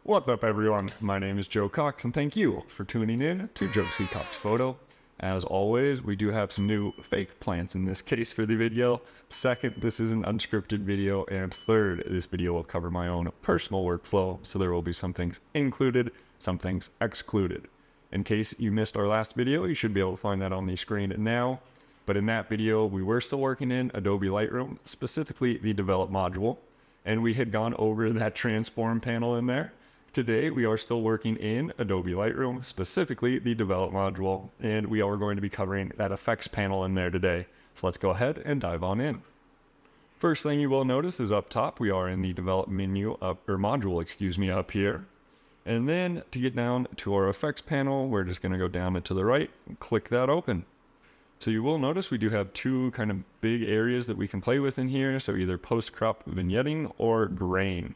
What's up, everyone? My name is Joe Cox, and thank you for tuning in to Joe C. Cox Photo. As always, we do have some new fake plants in this case for the video. Second, this is an unscripted video. And third, this video will cover my own personal workflow, so there will be some things included, some things excluded. In case you missed our last video, you should be able to find that on the screen now. But in that video, we were still working in Adobe Lightroom, specifically the Develop module, and we had gone over that transform panel in there. Today, we are still working in Adobe Lightroom, specifically the Develop module, and we are going to be covering that effects panel in there today. So let's go ahead and dive on in. First thing you will notice is up top, we are in the Develop menu module, up here. And then to get down to our effects panel, we're just going to go down and to the right and click that open. So you will notice we do have two kind of big areas that we can play with in here. So either post-crop vignetting or grain.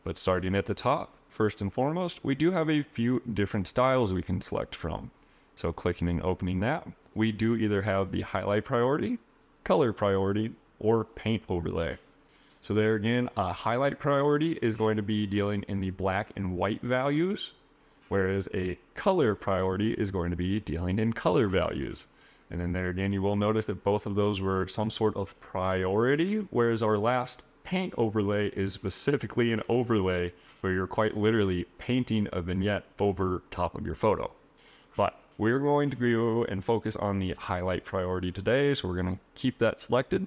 But starting at the top, first and foremost, we do have a few different styles we can select from. So clicking and opening that, we do either have the highlight priority, color priority, or paint overlay. So there again, a highlight priority is going to be dealing in the black and white values, whereas a color priority is going to be dealing in color values. And then there again, you will notice that both of those were some sort of priority, whereas our last paint overlay is specifically an overlay where you're quite literally painting a vignette over top of your photo. But we're going to go and focus on the highlight priority today, so we're going to keep that selected.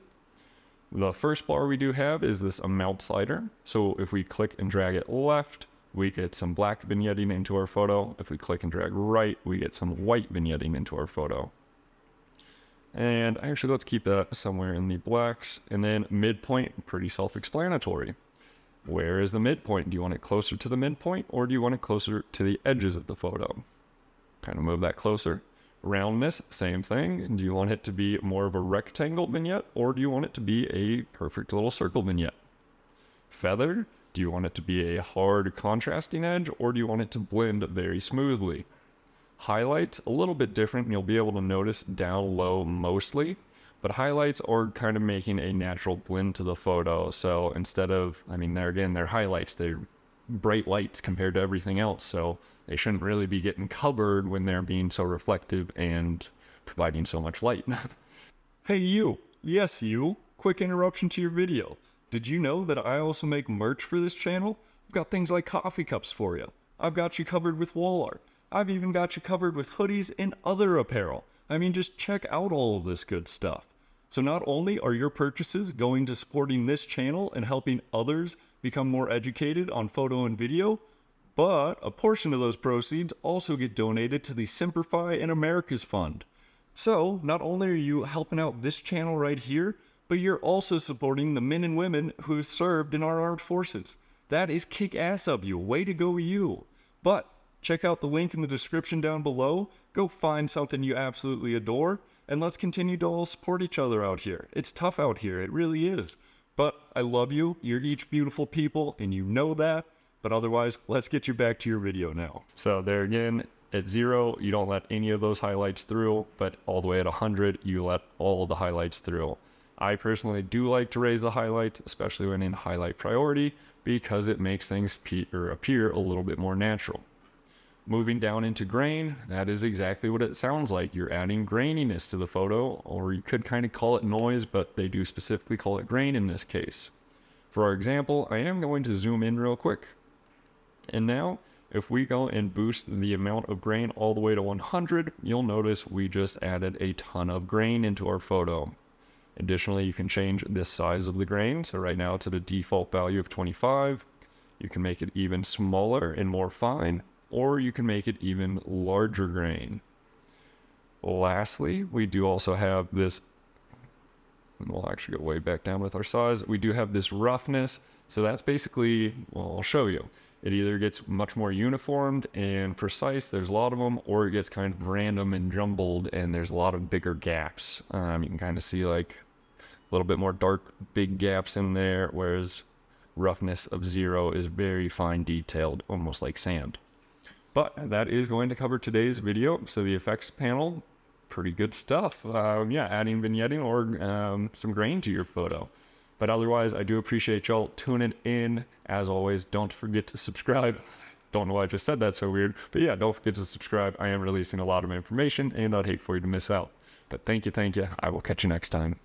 The first bar we do have is this amount slider. So if we click and drag it left, we get some black vignetting into our photo. If we click and drag right, we get some white vignetting into our photo. And actually, let's keep that somewhere in the blacks. And then midpoint, pretty self-explanatory. Where is the midpoint? Do you want it closer to the midpoint, or do you want it closer to the edges of the photo? Kind of move that closer. Roundness, same thing. Do you want it to be more of a rectangle vignette, or do you want it to be a perfect little circle vignette? Feather, do you want it to be a hard contrasting edge, or do you want it to blend very smoothly? Highlights, a little bit different, and you'll be able to notice down low mostly, but highlights are kind of making a natural blend to the photo. So instead of, there again, they're highlights, they're bright lights compared to everything else, so they shouldn't really be getting covered when they're being so reflective and providing so much light. Hey you, yes you, quick interruption to your video. Did you know that I also make merch for this channel? I've got things like coffee cups for you. I've got you covered with wall art. I've even got you covered with hoodies and other apparel. Just check out all of this good stuff. So not only are your purchases going to supporting this channel and helping others become more educated on photo and video, but a portion of those proceeds also get donated to the Simplify in America's Fund. So not only are you helping out this channel right here, but you're also supporting the men and women who served in our armed forces. That is kick-ass of you. Way to go, you. But check out the link in the description down below. Go find something you absolutely adore, and let's continue to all support each other out here. It's tough out here, it really is. But I love you, you're each beautiful people, and you know that. But otherwise, let's get you back to your video now. So there again, at 0, you don't let any of those highlights through, but all the way at 100, you let all the highlights through. I personally do like to raise the highlights, especially when in highlight priority, because it makes things appear a little bit more natural. Moving down into grain, that is exactly what it sounds like. You're adding graininess to the photo, or you could kind of call it noise, but they do specifically call it grain in this case. For our example, I am going to zoom in real quick. And now, if we go and boost the amount of grain all the way to 100, you'll notice we just added a ton of grain into our photo. Additionally, you can change the size of the grain. So right now it's at a default value of 25. You can make it even smaller and more fine, or you can make it even larger grain. Lastly, we do also have this, and we'll actually go way back down with our size. We do have this roughness. So that's basically, well, I'll show you. It either gets much more uniformed and precise, there's a lot of them, or it gets kind of random and jumbled and there's a lot of bigger gaps. You can kind of see like a little bit more dark, big gaps in there, whereas roughness of 0 is very fine detailed, almost like sand. But that is going to cover today's video. So the effects panel, pretty good stuff. Adding vignetting or some grain to your photo. But otherwise, I do appreciate y'all tuning in. As always, don't forget to subscribe. Don't know why I just said that so weird. But yeah, don't forget to subscribe. I am releasing a lot of information, and I'd hate for you to miss out. But thank you. I will catch you next time.